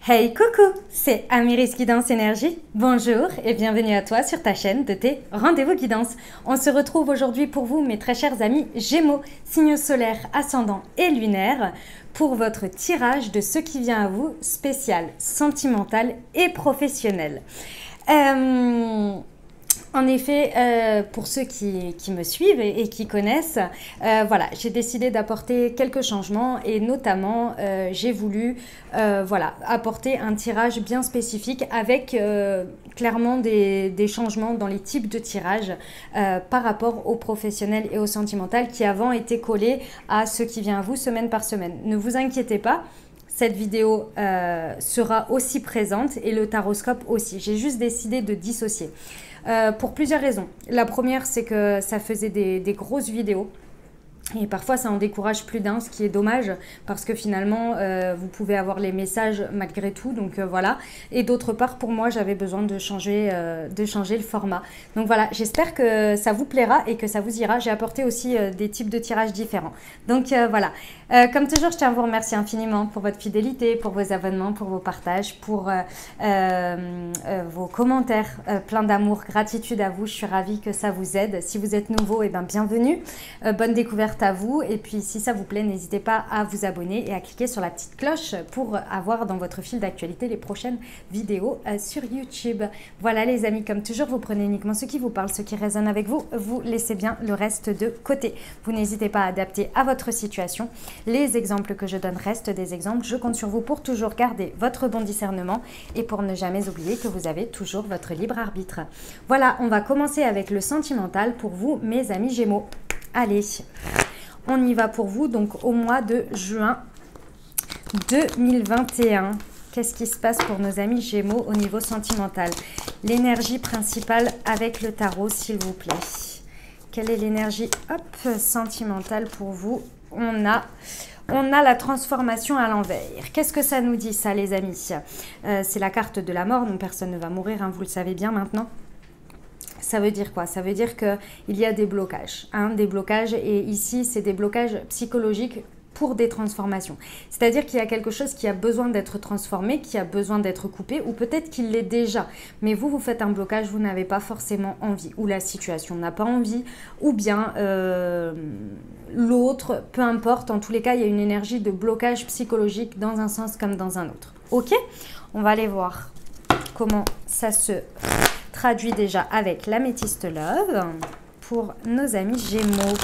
Hey coucou, c'est Amiris Guidance Énergie. Bonjour et bienvenue à toi sur ta chaîne de tes rendez-vous guidance. On se retrouve aujourd'hui pour vous, mes très chers amis Gémeaux, signes solaires, ascendants et lunaires, pour votre tirage de ce qui vient à vous, spécial, sentimental et professionnel. En effet, pour ceux qui me suivent et qui connaissent, voilà, j'ai décidé d'apporter quelques changements et notamment j'ai voulu voilà, apporter un tirage bien spécifique avec clairement des changements dans les types de tirages par rapport au professionnel et au sentimental qui avant étaient collés à ce qui vient à vous semaine par semaine. Ne vous inquiétez pas. Cette vidéo sera aussi présente et le taroscope aussi. J'ai juste décidé de dissocier. Pour plusieurs raisons. La première, c'est que ça faisait des grosses vidéos. Et parfois, ça en décourage plus d'un, ce qui est dommage, parce que finalement, vous pouvez avoir les messages malgré tout. Donc voilà. Et d'autre part, pour moi, j'avais besoin de changer le format. Donc voilà, j'espère que ça vous plaira et que ça vous ira. J'ai apporté aussi des types de tirages différents. Donc voilà. Comme toujours, je tiens à vous remercier infiniment pour votre fidélité, pour vos abonnements, pour vos partages, pour vos commentaires. Plein d'amour, gratitude à vous. Je suis ravie que ça vous aide. Si vous êtes nouveau, eh bien, bienvenue. Bonne découverte à vous. Et puis, si ça vous plaît, n'hésitez pas à vous abonner et à cliquer sur la petite cloche pour avoir dans votre fil d'actualité les prochaines vidéos sur YouTube. Voilà, les amis, comme toujours, vous prenez uniquement ce qui vous parle, ce qui résonne avec vous. Vous laissez bien le reste de côté. Vous n'hésitez pas à adapter à votre situation. Les exemples que je donne restent des exemples. Je compte sur vous pour toujours garder votre bon discernement et pour ne jamais oublier que vous avez toujours votre libre arbitre. Voilà, on va commencer avec le sentimental pour vous, mes amis Gémeaux. Allez, on y va pour vous, donc au mois de juin 2021. Qu'est-ce qui se passe pour nos amis Gémeaux au niveau sentimental? L'énergie principale avec le tarot, s'il vous plaît. Quelle est l'énergie sentimentale pour vous? On a la transformation à l'envers. Qu'est-ce que ça nous dit, ça, les amis? C'est la carte de la mort, donc personne ne va mourir, hein, vous le savez bien maintenant. Ça veut dire quoi? Ça veut dire qu'il y a des blocages, hein, des blocages, et ici, c'est des blocages psychologiques pour des transformations. C'est-à-dire qu'il y a quelque chose qui a besoin d'être transformé, qui a besoin d'être coupé, ou peut-être qu'il l'est déjà. Mais vous faites un blocage, vous n'avez pas forcément envie, ou la situation n'a pas envie, ou bien l'autre, peu importe. En tous les cas, il y a une énergie de blocage psychologique dans un sens comme dans un autre. Ok? On va aller voir comment ça se traduit déjà avec l'améthyste love pour nos amis Gémeaux.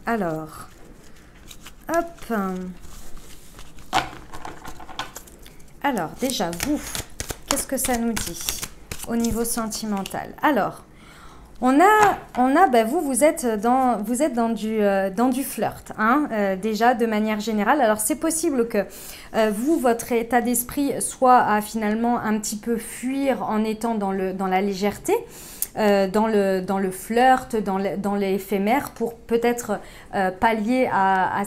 Alors, hop. Alors, déjà, vous, qu'est-ce que ça nous dit au niveau sentimental? Alors, on a ben vous êtes dans du flirt, hein, déjà de manière générale. Alors c'est possible que vous, votre état d'esprit soit à finalement un petit peu fuir en étant dans la légèreté, dans le flirt, dans l'éphémère, pour peut-être pallier à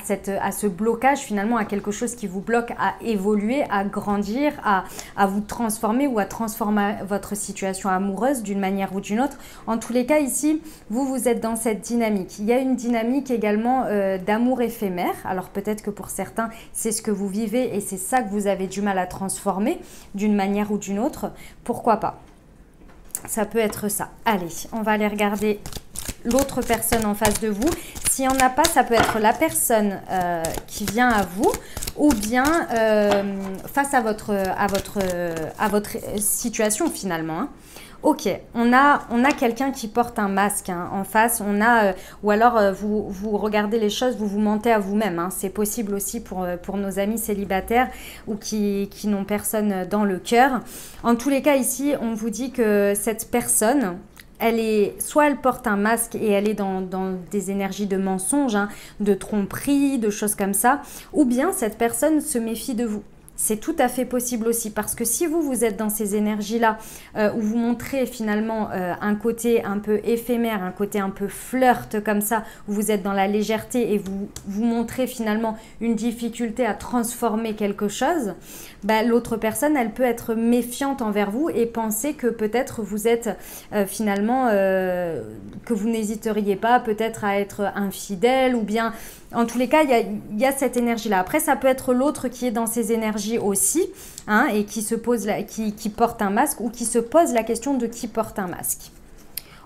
ce blocage, finalement à quelque chose qui vous bloque à évoluer, à grandir, à vous transformer ou à transformer votre situation amoureuse d'une manière ou d'une autre. En tous les cas, ici, vous êtes dans cette dynamique. Il y a une dynamique également d'amour éphémère. Alors peut-être que pour certains, c'est ce que vous vivez et c'est ça que vous avez du mal à transformer d'une manière ou d'une autre. Pourquoi pas? Ça peut être ça. Allez, on va aller regarder l'autre personne en face de vous. S'il n'y en a pas, ça peut être la personne qui vient à vous ou bien face à votre situation finalement, hein. Ok, on a quelqu'un qui porte un masque, hein, en face. On a, ou alors vous regardez les choses, vous mentez à vous-même, hein. C'est possible aussi pour nos amis célibataires ou qui n'ont personne dans le cœur. En tous les cas, ici, on vous dit que cette personne, soit elle porte un masque et elle est dans des énergies de mensonge, hein, de tromperie, de choses comme ça, ou bien cette personne se méfie de vous. C'est tout à fait possible aussi, parce que si vous êtes dans ces énergies-là, où vous montrez finalement un côté un peu éphémère, un côté un peu flirt comme ça, où vous êtes dans la légèreté et vous montrez finalement une difficulté à transformer quelque chose, bah, l'autre personne, elle peut être méfiante envers vous et penser que peut-être vous êtes finalement, que vous n'hésiteriez pas peut-être à être infidèle, ou bien En tous les cas, il y a cette énergie-là. Après, ça peut être l'autre qui est dans ces énergies aussi, hein, et qui porte un masque ou qui se pose la question de qui porte un masque.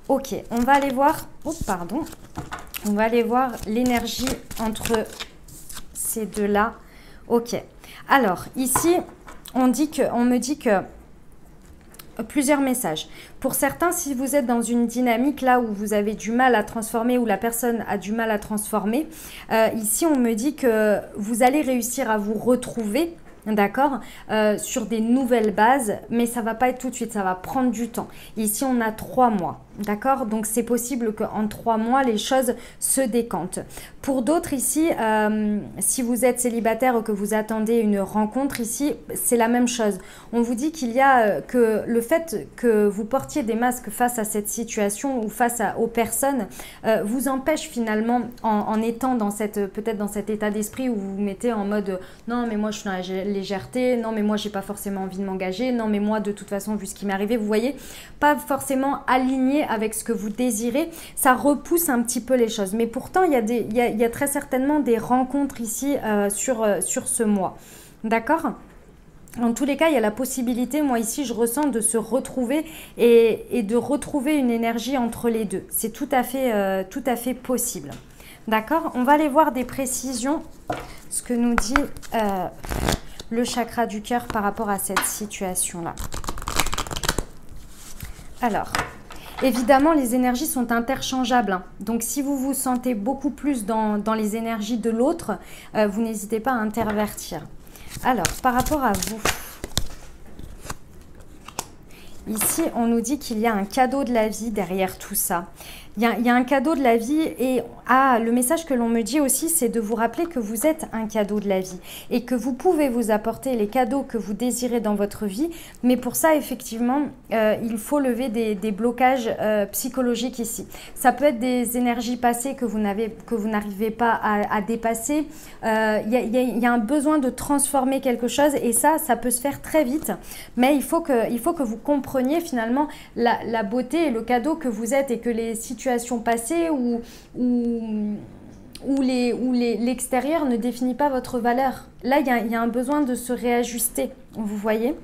Ok, on va aller voir... Oh, pardon. On va aller voir l'énergie entre ces deux-là. Ok. Alors, ici, on me dit que plusieurs messages. Pour certains, si vous êtes dans une dynamique là où vous avez du mal à transformer, où la personne a du mal à transformer, ici on me dit que vous allez réussir à vous retrouver, d'accord, sur des nouvelles bases, mais ça va pas être tout de suite, ça va prendre du temps. Ici on a 3 mois, d'accord, donc c'est possible qu'en 3 mois les choses se décantent. Pour d'autres ici, si vous êtes célibataire ou que vous attendez une rencontre ici, c'est la même chose. On vous dit qu'il y a que le fait que vous portiez des masques face à cette situation ou face aux personnes vous empêche finalement en étant dans peut-être dans cet état d'esprit où vous vous mettez en mode non mais moi je suis dans la légèreté, non mais moi j'ai pas forcément envie de m'engager, non mais moi de toute façon vu ce qui m'est arrivé, vous voyez, pas forcément aligné avec ce que vous désirez, ça repousse un petit peu les choses. Mais pourtant il y a très certainement des rencontres ici sur ce mois, d'accord. En tous les cas, il y a la possibilité, moi ici, je ressens de se retrouver et de retrouver une énergie entre les deux. C'est tout à fait possible. D'accord? On va aller voir des précisions, ce que nous dit le chakra du cœur par rapport à cette situation-là. Alors, évidemment, les énergies sont interchangeables. Hein. Donc, si vous vous sentez beaucoup plus dans les énergies de l'autre, vous n'hésitez pas à intervertir. Alors, par rapport à vous, ici, on nous dit qu'il y a un cadeau de la vie derrière tout ça. Il y a un cadeau de la vie et le message que l'on me dit aussi, c'est de vous rappeler que vous êtes un cadeau de la vie et que vous pouvez vous apporter les cadeaux que vous désirez dans votre vie. Mais pour ça, effectivement, il faut lever des blocages psychologiques ici. Ça peut être des énergies passées que vous n'arrivez pas à dépasser. Il y a un besoin de transformer quelque chose et ça peut se faire très vite. Mais il faut que vous compreniez finalement la beauté et le cadeau que vous êtes et que les situations passées où l'extérieur ne définit pas votre valeur. Là, il y a un besoin de se réajuster, vous voyez.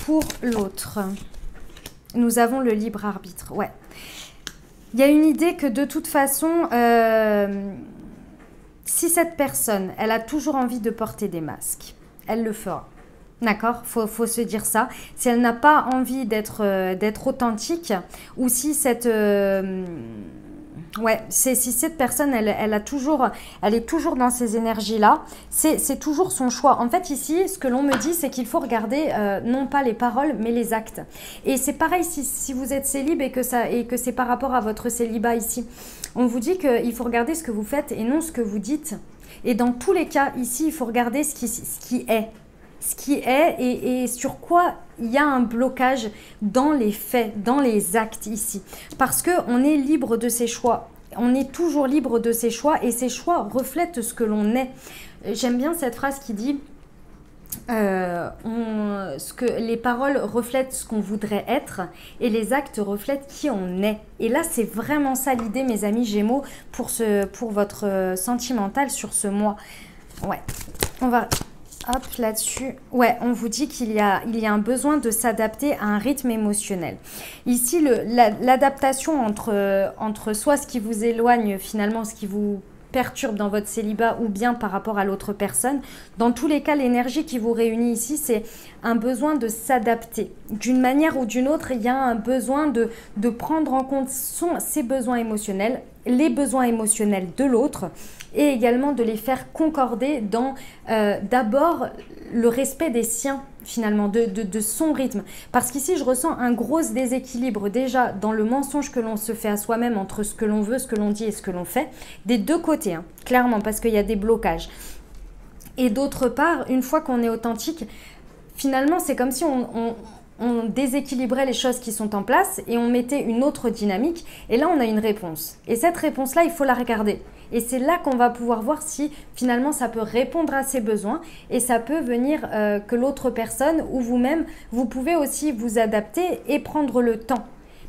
Pour l'autre, nous avons le libre arbitre. Ouais. Il y a une idée que de toute façon, si cette personne, elle a toujours envie de porter des masques, elle le fera. D'accord, faut se dire ça. Si elle n'a pas envie d'être authentique, ou si si cette personne, elle est toujours dans ces énergies-là, c'est toujours son choix. En fait, ici, ce que l'on me dit, c'est qu'il faut regarder non pas les paroles, mais les actes. Et c'est pareil si vous êtes célib et que c'est par rapport à votre célibat ici. On vous dit qu'il faut regarder ce que vous faites et non ce que vous dites. Et dans tous les cas, ici, il faut regarder ce qui est. Ce qui est et sur quoi il y a un blocage dans les faits, dans les actes ici. Parce qu'on est libre de ses choix. On est toujours libre de ses choix et ces choix reflètent ce que l'on est. J'aime bien cette phrase qui dit les paroles reflètent ce qu'on voudrait être et les actes reflètent qui on est. Et là, c'est vraiment ça l'idée, mes amis Gémeaux, pour votre sentimental sur ce mois. Ouais, on va... Hop, là-dessus, ouais, on vous dit qu'il y a un besoin de s'adapter à un rythme émotionnel. Ici, l'adaptation entre soit ce qui vous éloigne, finalement, ce qui vous perturbe dans votre célibat ou bien par rapport à l'autre personne. Dans tous les cas, l'énergie qui vous réunit ici, c'est un besoin de s'adapter. D'une manière ou d'une autre, il y a un besoin de prendre en compte ses besoins émotionnels, les besoins émotionnels de l'autre et également de les faire concorder dans d'abord le respect des siens finalement, de son rythme. Parce qu'ici, je ressens un gros déséquilibre déjà dans le mensonge que l'on se fait à soi-même entre ce que l'on veut, ce que l'on dit et ce que l'on fait, des deux côtés, hein, clairement, parce qu'il y a des blocages. Et d'autre part, une fois qu'on est authentique, finalement, c'est comme si on déséquilibrait les choses qui sont en place et on mettait une autre dynamique. Et là, on a une réponse. Et cette réponse-là, il faut la regarder. Et c'est là qu'on va pouvoir voir si finalement ça peut répondre à ses besoins et ça peut venir que l'autre personne ou vous-même, vous pouvez aussi vous adapter et prendre le temps.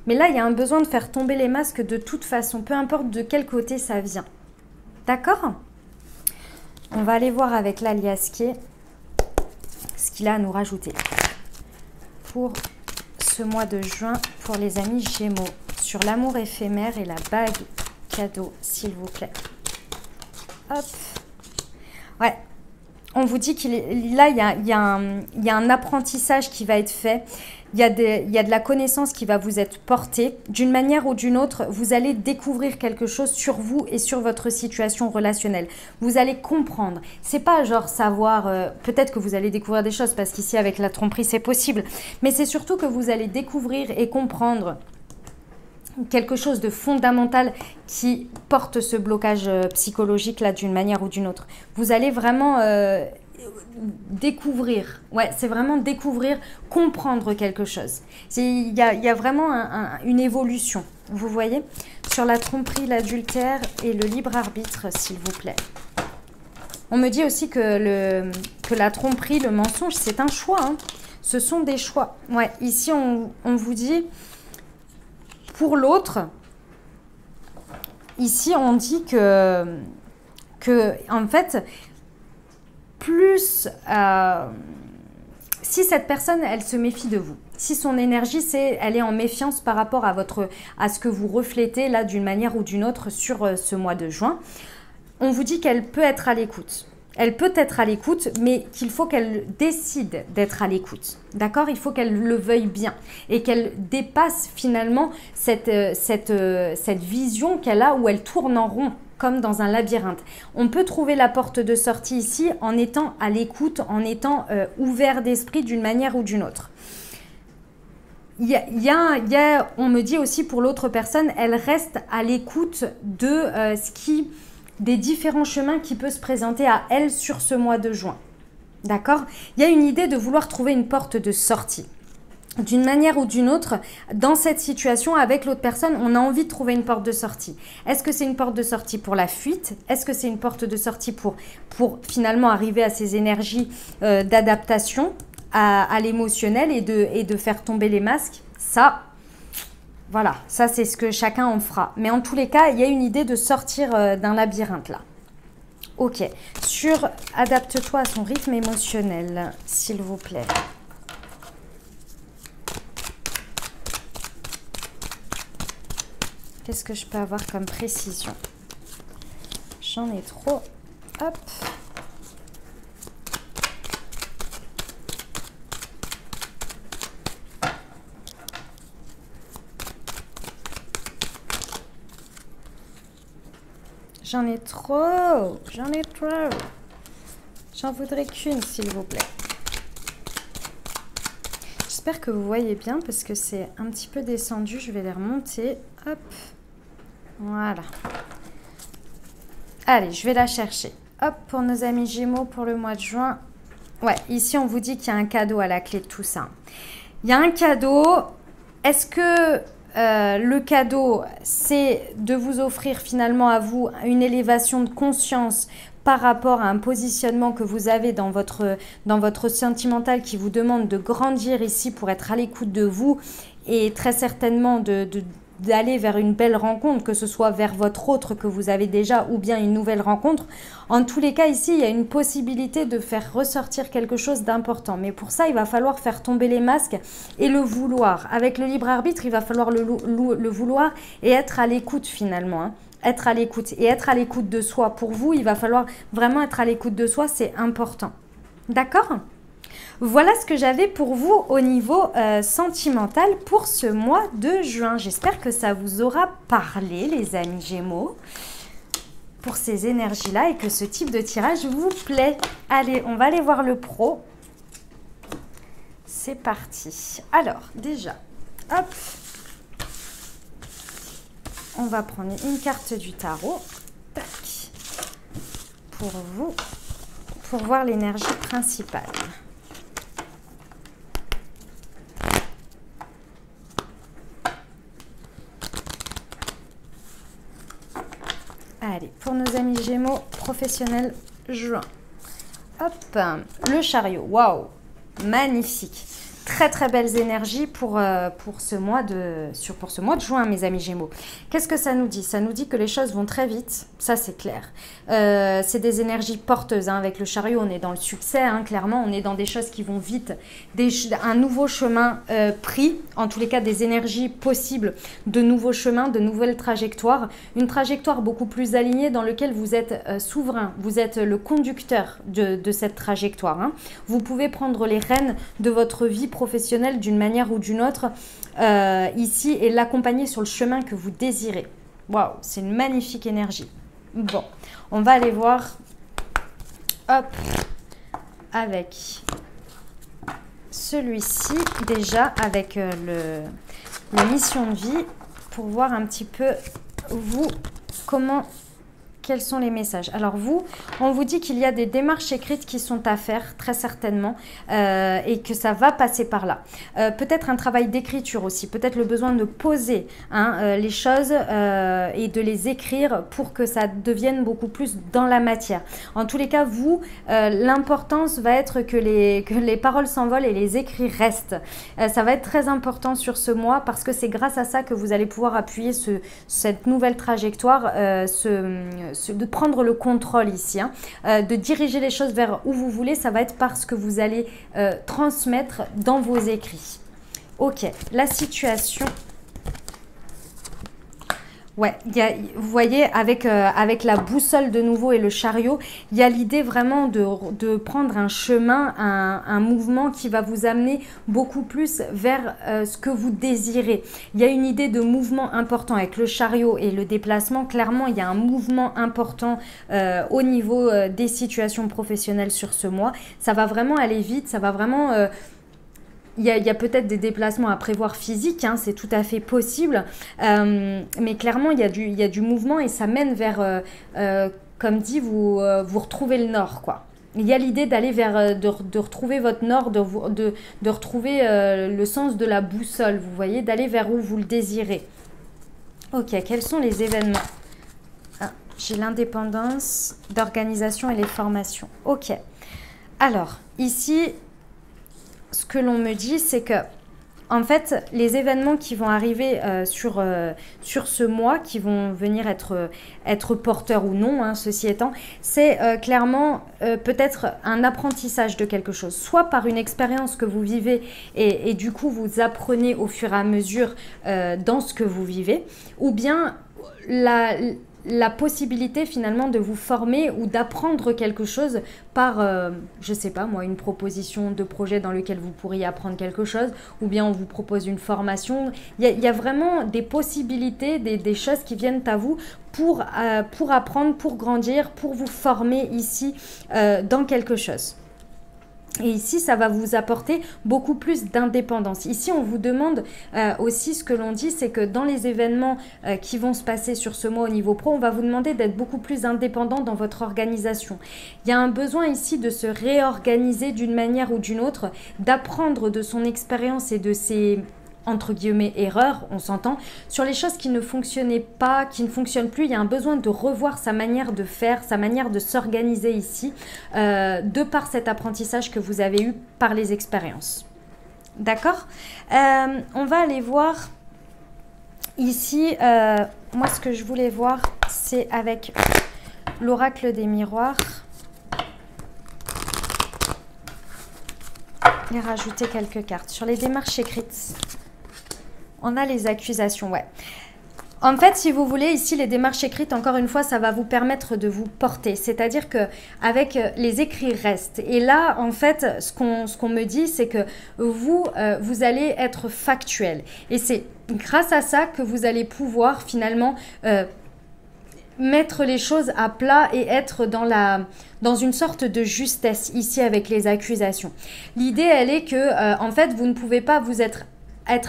Mais là, il y a un besoin de faire tomber les masques de toute façon, peu importe de quel côté ça vient. D'accord? On va aller voir avec l'Aliasqué ce qu'il a à nous rajouter pour ce mois de juin pour les amis Gémeaux sur l'amour éphémère et la bague cadeau, s'il vous plaît. Hop. Ouais. On vous dit qu'il là, il y a un apprentissage qui va être fait. Il y a de la connaissance qui va vous être portée. D'une manière ou d'une autre, vous allez découvrir quelque chose sur vous et sur votre situation relationnelle. Vous allez comprendre. C'est pas genre savoir, peut-être que vous allez découvrir des choses parce qu'ici avec la tromperie c'est possible. Mais c'est surtout que vous allez découvrir et comprendre quelque chose de fondamental qui porte ce blocage psychologique là d'une manière ou d'une autre. Vous allez vraiment découvrir, ouais, c'est vraiment découvrir, comprendre quelque chose. Il y a vraiment une évolution, vous voyez, sur la tromperie, l'adultère et le libre arbitre, s'il vous plaît. On me dit aussi que la tromperie, le mensonge, c'est un choix, hein. Ce sont des choix. Ouais, ici, on vous dit, pour l'autre, ici, on dit que en fait, plus si cette personne, elle se méfie de vous, si son énergie, elle est en méfiance par rapport à ce que vous reflétez là d'une manière ou d'une autre sur ce mois de juin, on vous dit qu'elle peut être à l'écoute. Elle peut être à l'écoute, mais qu'il faut qu'elle décide d'être à l'écoute. D'accord? Il faut qu'elle le veuille bien et qu'elle dépasse finalement cette vision qu'elle a où elle tourne en rond comme dans un labyrinthe. On peut trouver la porte de sortie ici en étant à l'écoute, en étant ouvert d'esprit d'une manière ou d'une autre. On me dit aussi pour l'autre personne, elle reste à l'écoute de des différents chemins qui peuvent se présenter à elle sur ce mois de juin. D'accord? Il y a une idée de vouloir trouver une porte de sortie. D'une manière ou d'une autre, dans cette situation, avec l'autre personne, on a envie de trouver une porte de sortie. Est-ce que c'est une porte de sortie pour la fuite? Est-ce que c'est une porte de sortie pour finalement arriver à ces énergies d'adaptation à l'émotionnel et de faire tomber les masques? Ça, voilà, ça c'est ce que chacun en fera. Mais en tous les cas, il y a une idée de sortir d'un labyrinthe là. Ok, adapte-toi à son rythme émotionnel, s'il vous plaît. Qu'est-ce que je peux avoir comme précision? J'en ai trop. Hop. J'en ai trop. J'en ai trop. J'en voudrais qu'une, s'il vous plaît. J'espère que vous voyez bien parce que c'est un petit peu descendu. Je vais les remonter. Hop. Voilà. Allez, je vais la chercher. Hop, pour nos amis Gémeaux pour le mois de juin. Ouais, ici, on vous dit qu'il y a un cadeau à la clé de tout ça. Il y a un cadeau. Est-ce que le cadeau, c'est de vous offrir finalement à vous une élévation de conscience par rapport à un positionnement que vous avez dans votre sentimental qui vous demande de grandir ici pour être à l'écoute de vous et très certainement d'aller vers une belle rencontre, que ce soit vers votre autre que vous avez déjà ou bien une nouvelle rencontre. En tous les cas, ici, il y a une possibilité de faire ressortir quelque chose d'important. Mais pour ça, il va falloir faire tomber les masques et le vouloir. Avec le libre arbitre, il va falloir le vouloir et être à l'écoute finalement, hein. Être à l'écoute et être à l'écoute de soi. Pour vous, il va falloir vraiment être à l'écoute de soi, c'est important. D'accord ? Voilà ce que j'avais pour vous au niveau sentimental pour ce mois de juin. J'espère que ça vous aura parlé, les amis Gémeaux, pour ces énergies-là et que ce type de tirage vous plaît. Allez, on va aller voir le pro. C'est parti. Alors, déjà, hop, on va prendre une carte du tarot. Tac, pour vous, pour voir l'énergie principale. Allez, pour nos amis Gémeaux, professionnels juin. Hop, le chariot, waouh, magnifique. très très belles énergies pour ce mois de juin, mes amis Gémeaux. Qu'est-ce que ça nous dit? Ça nous dit que les choses vont très vite, ça c'est clair. C'est des énergies porteuses, hein. Avec le chariot, on est dans le succès, hein, clairement, on est dans des choses qui vont vite, un nouveau chemin pris, en tous les cas des énergies possibles, de nouveaux chemins, de nouvelles trajectoires, une trajectoire beaucoup plus alignée dans laquelle vous êtes souverain, vous êtes le conducteur de cette trajectoire, hein. Vous pouvez prendre les rênes de votre vie professionnelle d'une manière ou d'une autre ici et l'accompagner sur le chemin que vous désirez. Waouh, c'est une magnifique énergie. Bon, on va aller voir, hop, avec celui-ci déjà, avec la mission de vie, pour voir un petit peu vous, quels sont les messages. Alors vous, on vous dit qu'il y a des démarches écrites qui sont à faire, très certainement, et que ça va passer par là. Peut-être un travail d'écriture aussi, peut-être le besoin de poser, hein, les choses et de les écrire pour que ça devienne beaucoup plus dans la matière. En tous les cas, vous, l'importance va être que les paroles s'envolent et les écrits restent. Ça va être très important sur ce mois parce que c'est grâce à ça que vous allez pouvoir appuyer cette nouvelle trajectoire, de prendre le contrôle ici, hein, de diriger les choses vers où vous voulez. Ça va être parce que vous allez transmettre dans vos écrits. Ok, la situation. Ouais, vous voyez, avec la boussole de nouveau et le chariot, il y a l'idée vraiment de prendre un chemin, un mouvement qui va vous amener beaucoup plus vers ce que vous désirez. Il y a une idée de mouvement important avec le chariot et le déplacement. Clairement, il y a un mouvement important au niveau des situations professionnelles sur ce mois. Ça va vraiment aller vite, ça va vraiment... Il y a peut-être des déplacements à prévoir physiques, hein, c'est tout à fait possible, mais clairement il y a du mouvement et ça mène vers, comme dit, vous retrouvez le nord, quoi. Il y a l'idée d'aller vers, de retrouver votre nord, de retrouver le sens de la boussole, vous voyez, d'aller vers où vous le désirez. Ok, quels sont les événements? J'ai l'indépendance d'organisation et les formations. Ok, alors ici... Ce que l'on me dit, c'est que, en fait, les événements qui vont arriver sur ce mois, qui vont venir être porteurs ou non, hein, ceci étant, c'est clairement peut-être un apprentissage de quelque chose, soit par une expérience que vous vivez et du coup vous apprenez au fur et à mesure dans ce que vous vivez, ou bien la possibilité finalement de vous former ou d'apprendre quelque chose par, je sais pas moi, une proposition de projet dans lequel vous pourriez apprendre quelque chose, ou bien on vous propose une formation. Il y a vraiment des possibilités, des choses qui viennent à vous pour apprendre, pour grandir, pour vous former ici dans quelque chose. Et ici, ça va vous apporter beaucoup plus d'indépendance. Ici, on vous demande aussi, ce que l'on dit, c'est que dans les événements qui vont se passer sur ce mois au niveau pro, on va vous demander d'être beaucoup plus indépendant dans votre organisation. Il y a un besoin ici de se réorganiser d'une manière ou d'une autre, d'apprendre de son expérience et de ses... entre guillemets, erreurs, on s'entend, sur les choses qui ne fonctionnaient pas, qui ne fonctionnent plus. Il y a un besoin de revoir sa manière de faire, sa manière de s'organiser ici, de par cet apprentissage que vous avez eu par les expériences. D'accord? On va aller voir ici, moi ce que je voulais voir, c'est avec l'oracle des miroirs. Et rajouter quelques cartes. Sur les démarches écrites, on a les accusations, ouais. En fait, si vous voulez, ici, les démarches écrites, encore une fois, ça va vous permettre de vous porter. C'est-à-dire qu'avec les écrits restent. Et là, en fait, ce qu'on me dit, c'est que vous allez être factuel. Et c'est grâce à ça que vous allez pouvoir finalement mettre les choses à plat et être dans une sorte de justesse ici avec les accusations. L'idée, elle est que, en fait, vous ne pouvez pas vous être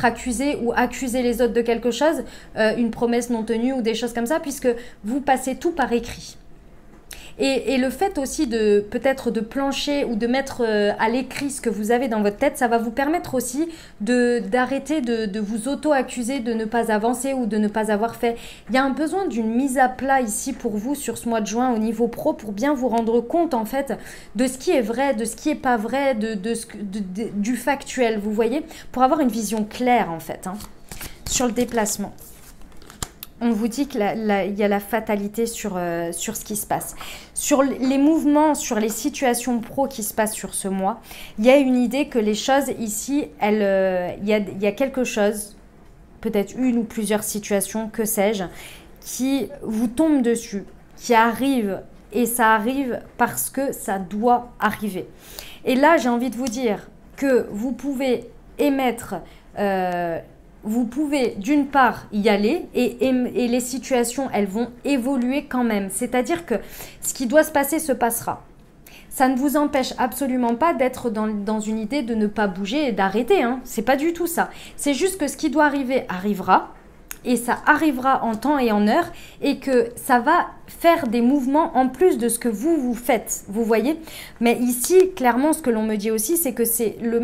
accusé ou accuser les autres de quelque chose, une promesse non tenue ou des choses comme ça, puisque vous passez tout par écrit. Et le fait aussi de peut-être de plancher ou de mettre à l'écrit ce que vous avez dans votre tête, ça va vous permettre aussi d'arrêter de vous auto-accuser de ne pas avancer ou de ne pas avoir fait. Il y a un besoin d'une mise à plat ici pour vous sur ce mois de juin au niveau pro pour bien vous rendre compte en fait de ce qui est vrai, de ce qui n'est pas vrai, du factuel, vous voyez, pour avoir une vision claire en fait. Sur le déplacement, on vous dit qu'il y a la fatalité sur ce qui se passe. Sur les mouvements, sur les situations pro qui se passent sur ce mois, il y a une idée que les choses ici, il y a quelque chose, peut-être une ou plusieurs situations, que sais-je, qui vous tombent dessus, qui arrivent, et ça arrive parce que ça doit arriver. Et là, j'ai envie de vous dire que vous pouvez émettre... vous pouvez d'une part y aller et les situations, elles vont évoluer quand même. C'est-à-dire que ce qui doit se passer se passera. Ça ne vous empêche absolument pas d'être dans une idée de ne pas bouger et d'arrêter. C'est pas du tout ça. C'est juste que ce qui doit arriver arrivera. Et ça arrivera en temps et en heure et que ça va faire des mouvements en plus de ce que vous faites, vous voyez. Mais ici, clairement, ce que l'on me dit aussi, c'est que c'est le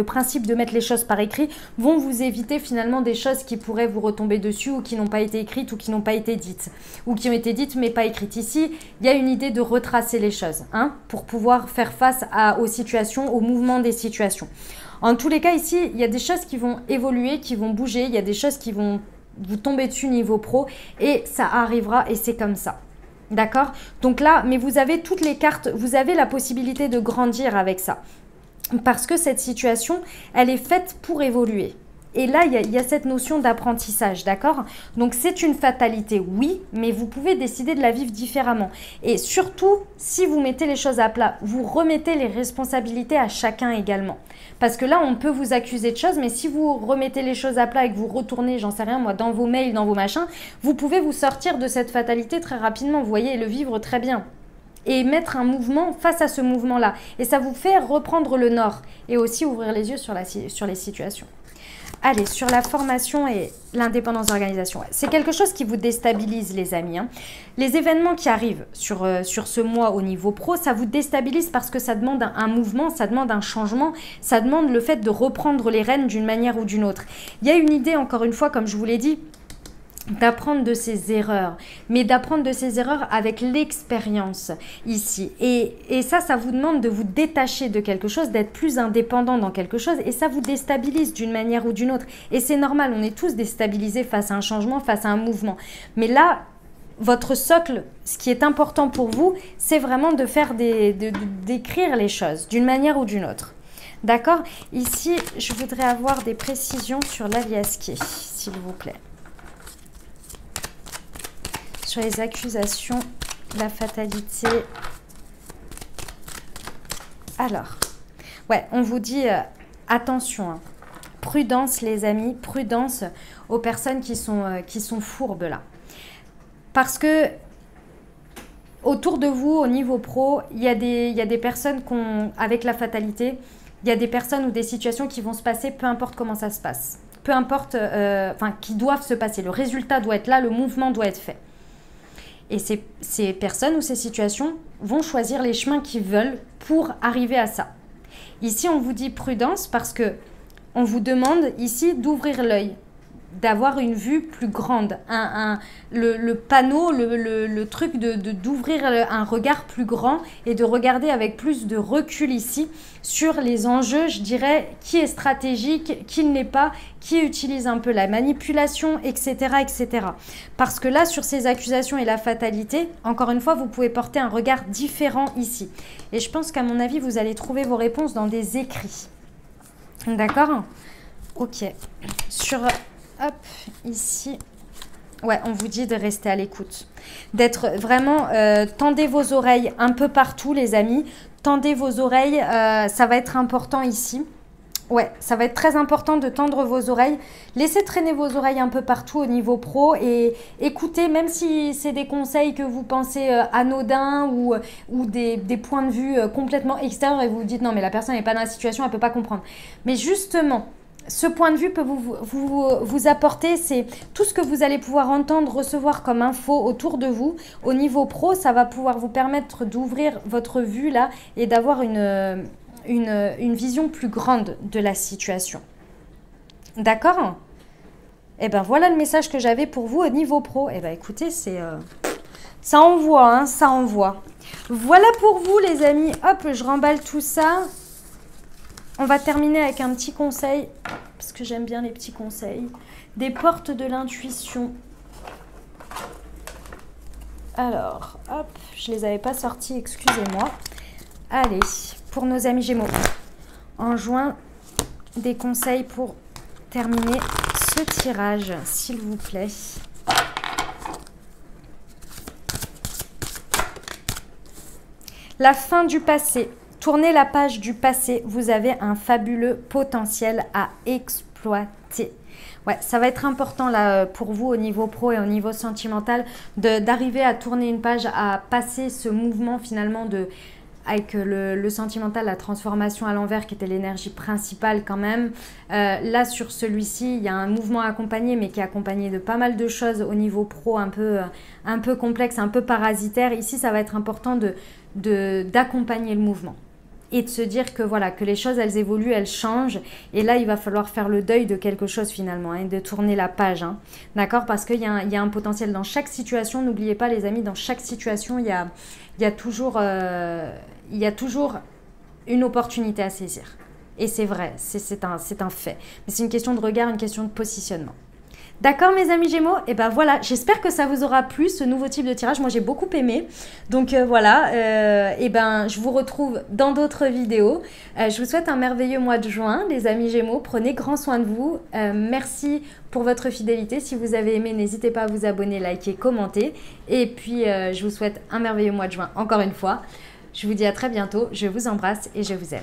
principe de mettre les choses par écrit vont vous éviter finalement des choses qui pourraient vous retomber dessus ou qui n'ont pas été écrites ou qui n'ont pas été dites ou qui ont été dites mais pas écrites. Ici, il y a une idée de retracer les choses pour pouvoir faire face aux situations, aux mouvements des situations. En tous les cas, ici, il y a des choses qui vont évoluer, qui vont bouger. Il y a des choses qui vont vous tomber dessus niveau pro. Et ça arrivera et c'est comme ça. D'accord? Donc là, mais vous avez toutes les cartes. Vous avez la possibilité de grandir avec ça. Parce que cette situation, elle est faite pour évoluer. Et là, il y a cette notion d'apprentissage, d'accord? Donc, c'est une fatalité, oui, mais vous pouvez décider de la vivre différemment. Et surtout, si vous mettez les choses à plat, vous remettez les responsabilités à chacun également. Parce que là, on peut vous accuser de choses, mais si vous remettez les choses à plat et que vous retournez, j'en sais rien moi, dans vos mails, dans vos machins, vous pouvez vous sortir de cette fatalité très rapidement, vous voyez, et le vivre très bien. Et mettre un mouvement face à ce mouvement-là. Et ça vous fait reprendre le nord et aussi ouvrir les yeux sur les situations. Allez, sur la formation et l'indépendance d'organisation. C'est quelque chose qui vous déstabilise, les amis. Les événements qui arrivent sur ce mois au niveau pro, ça vous déstabilise parce que ça demande un mouvement, ça demande un changement, ça demande le fait de reprendre les rênes d'une manière ou d'une autre. Il y a une idée, encore une fois, comme je vous l'ai dit, d'apprendre de ses erreurs, mais d'apprendre de ses erreurs avec l'expérience ici. Et ça vous demande de vous détacher de quelque chose, d'être plus indépendant dans quelque chose, et ça vous déstabilise d'une manière ou d'une autre. Et c'est normal, on est tous déstabilisés face à un changement, face à un mouvement. Mais là, votre socle, ce qui est important pour vous, c'est vraiment de faire d'écrire les choses d'une manière ou d'une autre. D'accord? Ici, je voudrais avoir des précisions sur l'aliasqué, s'il vous plaît. Sur les accusations, la fatalité. Alors, ouais, on vous dit attention, prudence les amis, prudence aux personnes qui sont fourbes là. Parce que autour de vous, au niveau pro, il y a des personnes avec la fatalité, il y a des personnes ou des situations qui vont se passer, peu importe comment ça se passe. Peu importe, qui doivent se passer. Le résultat doit être là, le mouvement doit être fait. Et ces personnes ou ces situations vont choisir les chemins qu'ils veulent pour arriver à ça. Ici, on vous dit prudence parce que on vous demande ici d'ouvrir l'œil, d'avoir une vue plus grande, le panneau, le truc d'ouvrir un regard plus grand et de regarder avec plus de recul ici sur les enjeux, je dirais, qui est stratégique, qui ne l'est pas, qui utilise un peu la manipulation, etc., etc. Parce que là, sur ces accusations et la fatalité, encore une fois, vous pouvez porter un regard différent ici. Et je pense qu'à mon avis, vous allez trouver vos réponses dans des écrits. D'accord? Ok. Hop, ici, ouais, on vous dit de rester à l'écoute. D'être vraiment, tendez vos oreilles un peu partout, les amis. Tendez vos oreilles, ça va être important ici. Ouais, ça va être très important de tendre vos oreilles. Laissez traîner vos oreilles un peu partout au niveau pro et écoutez, même si c'est des conseils que vous pensez anodins ou des points de vue complètement extérieurs et vous vous dites non mais la personne n'est pas dans la situation, elle ne peut pas comprendre. Mais justement, ce point de vue peut vous apporter, c'est tout ce que vous allez pouvoir entendre, recevoir comme info autour de vous. Au niveau pro, ça va pouvoir vous permettre d'ouvrir votre vue là et d'avoir une vision plus grande de la situation. D'accord? Et ben voilà le message que j'avais pour vous au niveau pro. Et ben écoutez, ça envoie, hein, ça envoie. Voilà pour vous les amis. Hop, je remballe tout ça. On va terminer avec un petit conseil, parce que j'aime bien les petits conseils. Des portes de l'intuition. Alors, hop, je les avais pas sortis, excusez-moi. Allez, pour nos amis Gémeaux. En juin, des conseils pour terminer ce tirage, s'il vous plaît. La fin du passé. Tournez la page du passé, vous avez un fabuleux potentiel à exploiter. Ouais, ça va être important là pour vous au niveau pro et au niveau sentimental d'arriver à tourner une page, à passer ce mouvement finalement avec le sentimental, la transformation à l'envers qui était l'énergie principale quand même. Là sur celui-ci, il y a un mouvement accompagné mais qui est accompagné de pas mal de choses au niveau pro un peu complexe, un peu parasitaire. Ici, ça va être important d'accompagner le mouvement. Et de se dire que voilà, que les choses elles évoluent, elles changent. Et là, il va falloir faire le deuil de quelque chose finalement, hein, de tourner la page. Hein, d'accord? Parce qu'il y a un potentiel dans chaque situation. N'oubliez pas les amis, dans chaque situation, il y a toujours une opportunité à saisir. Et c'est vrai, c'est un fait. Mais c'est une question de regard, une question de positionnement. D'accord mes amis Gémeaux? Et ben voilà, j'espère que ça vous aura plu ce nouveau type de tirage. Moi j'ai beaucoup aimé. Donc voilà, et ben je vous retrouve dans d'autres vidéos. Je vous souhaite un merveilleux mois de juin les amis Gémeaux. Prenez grand soin de vous. Merci pour votre fidélité. Si vous avez aimé, n'hésitez pas à vous abonner, liker, commenter. Et puis je vous souhaite un merveilleux mois de juin encore une fois. Je vous dis à très bientôt. Je vous embrasse et je vous aime.